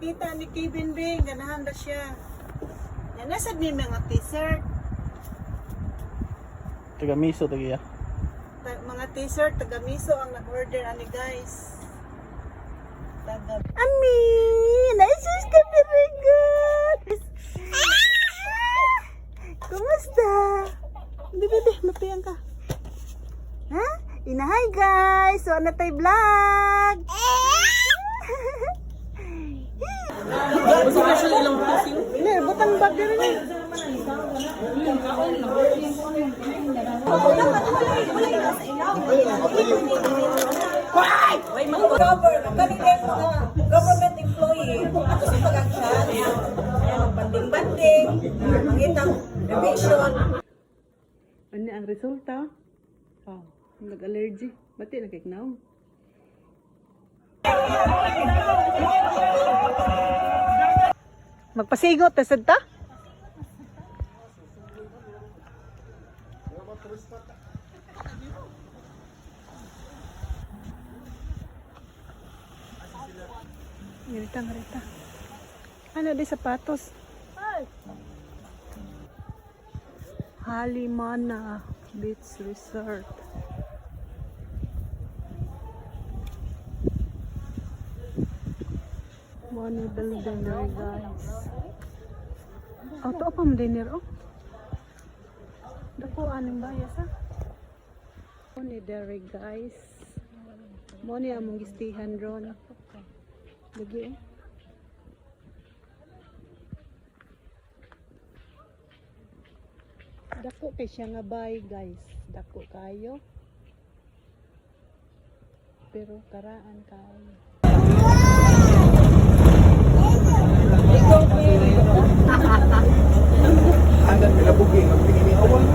nakita ni Kevin Bing, ganahan ba siya? Yan, nasad may mga t-shirt. Taga miso tagiya. Mga t-shirt, taga-miso ang nag-order ani guys. Ami! Naisus ka very good! Kumusta? Bebe, mapiyang ka. Ha? Inahay guys! So, ano tayo vlog? Butang bag din rin. Government employee, ato sa pag-action, banding-banding, mangitang revision. Ano ang resulta? Oh, nag-allergy. Bati nakiknaw. Magpasigot tasad ta? Ngarita. Ano di sapatos? Halimana Beach Resort. Money building there guys. Auto pa mo dinner oh. Dako anong bayas ha? Money there guys. Money among gistihan ron. Lagi oh. Dako kay siya nga bay guys. Dako kayo. Pero karaan kayo. Ada pinabuking ang tingin ni awan.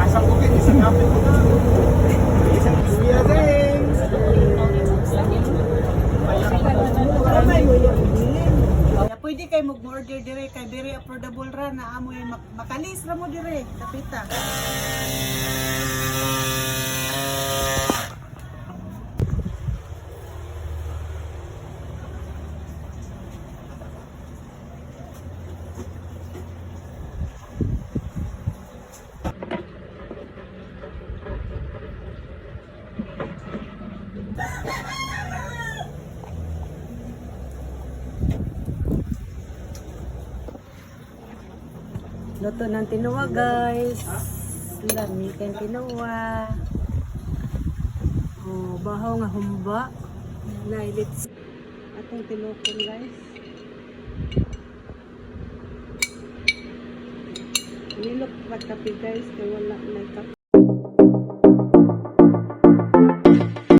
Asang bukid isang kapit ko na. Isang kuya din. Pwede kayo mag-order dire kay very affordable ra na amo yung makalis ra mo dire kapita. Luto ng tinuwa guys. Lamikan tinuwa. Oh, bahaw nga humba. Nailits. Atong tinukon guys. Nilok pa kape guys kay wala na kape.